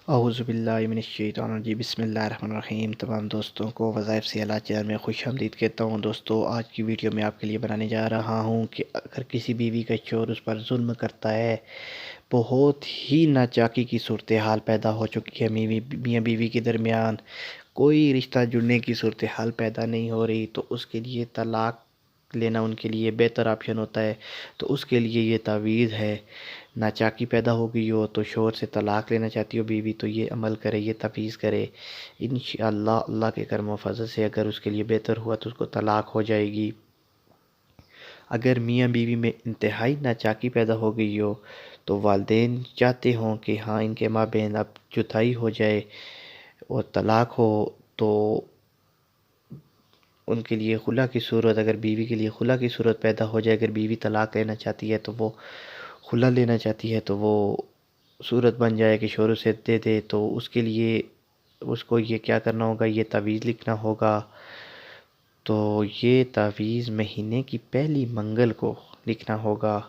اعوذ باللہ من الشیطان الرجیم بسم اللہ الرحمن الرحیم۔ تمام دوستوں کو وظائف سے اللہ چینل میں خوش آمدید کہتا ہوں۔ دوستو، آج کی ویڈیو میں آپ کے لیے بنانے جا رہا ہوں کہ اگر کسی بیوی کا شوہر اس پر ظلم کرتا ہے، بہت ہی ناچاکی کی صورتحال پیدا ہو چکی ہے، میاں بیوی کے درمیان کوئی رشتہ جڑنے کی صورتحال پیدا نہیں ہو رہی، تو اس کے لیے طلاق لینا ان کے لیے بہتر آپشن ہوتا ہے۔ تو اس کے لیے یہ تعویذ ہے۔ ناچاکی پیدا ہو گئی ہو تو شوہر سے طلاق لینا چاہتی ہو بیوی، تو یہ عمل کرے، یہ تعویذ کرے، انشاءاللہ اللہ کے کرم و فضل سے اگر اس کے لیے بہتر ہوا تو اس کو طلاق ہو جائے گی۔ اگر میاں بیوی میں انتہائی ناچاکی پیدا ہو گئی ہو تو والدین چاہتے ہوں کہ ہاں ان کے مابین اب جدائی ہو جائے اور طلاق ہو، تو ان کے لیے خلا کی صورت، اگر بیوی کے لیے خلا کی صورت پیدا ہو جائے، اگر بیوی طلاق لینا چاہتی ہے تو وہ خلا لینا چاہتی ہے، تو وہ صورت بن جائے کہ شوہر اسے دے دے، تو اس کے لیے اس کو یہ کیا کرنا ہوگا، یہ تعویذ لکھنا ہوگا۔ تو یہ تعویذ مہینے کی پہلی منگل کو لکھنا ہوگا۔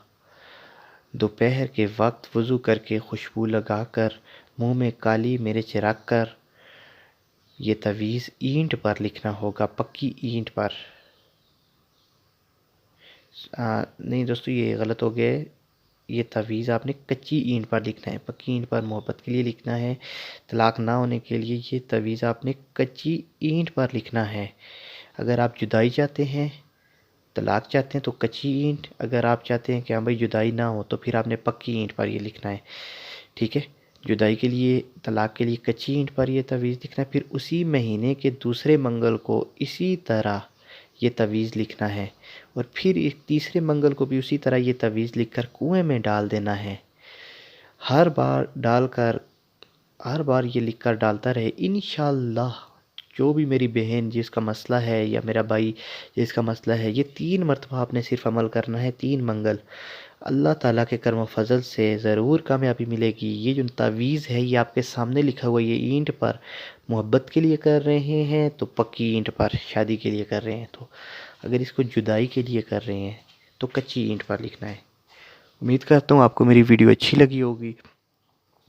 دوپہر کے وقت وضو کر کے خوشبو لگا کر منہ میں کالی مرچ رکھ کر یہ تعویذ اینٹ پر لکھنا ہوگا، پکی اینٹ پر۔ نہیں دوستو، یہ غلط ہو گیا ہے۔ یہ تعویذ آپ نے کچی اینٹ پر لکھنا ہے، پکی اینٹ پر محبت کے لیے لکھنا ہے، طلاق نہ ہونے کے لیے یہ تعویذ آپ نے کچی اینٹ پر لکھنا ہے۔ اگر آپ جدائی چاہتے ہیں، طلاق چاہتے ہیں تو کچی اینٹ، اگر آپ چاہتے ہیں کہ ہاں بھائی جدائی نہ ہو تو پھر آپ نے پکی اینٹ پر یہ لکھنا ہے، ٹھیک ہے۔ جدائی کے لیے، طلاق کے لیے کچی اینٹ پر یہ تعویذ لکھنا ہے، پھر اسی مہینے کے دوسرے منگل کو اسی طرح یہ تعویذ لکھنا ہے، اور پھر ایک تیسرے منگل کو بھی اسی طرح یہ تعویذ لکھ کر کنویں میں ڈال دینا ہے۔ ہر بار یہ لکھ کر ڈالتا رہے، انشاءاللہ جو بھی میری بہن جس کا مسئلہ ہے یا میرا بھائی جس کا مسئلہ ہے، یہ 3 مرتبہ آپ نے صرف عمل کرنا ہے، 3 منگل۔ اللہ تعالیٰ کے کرم و فضل سے ضرور کامیابی ملے گی۔ یہ جو تعویذ ہے یہ آپ کے سامنے لکھا ہوا ہے، یہ اینٹ پر محبت کے لیے کر رہے ہیں تو پکی اینٹ پر، شادی کے لیے کر رہے ہیں تو، اگر اس کو جدائی کے لیے کر رہے ہیں تو کچی اینٹ پر لکھنا ہے۔ امید کرتا ہوں آپ کو میری ویڈیو اچھی لگی ہوگی۔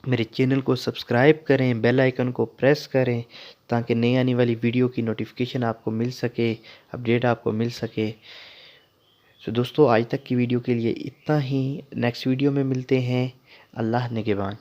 میرے چینل کو سبسکرائب کریں، بیل آئیکن کو پریس کریں تاکہ نئی آنے والی ویڈیو کی نوٹیفیکیشن آپ کو مل سکے، اپڈیٹ آپ کو مل سکے۔ تو دوستو، آج تک کی ویڈیو کے لیے اتنا ہی، نیکسٹ ویڈیو میں ملتے ہیں۔ اللہ نگہبان۔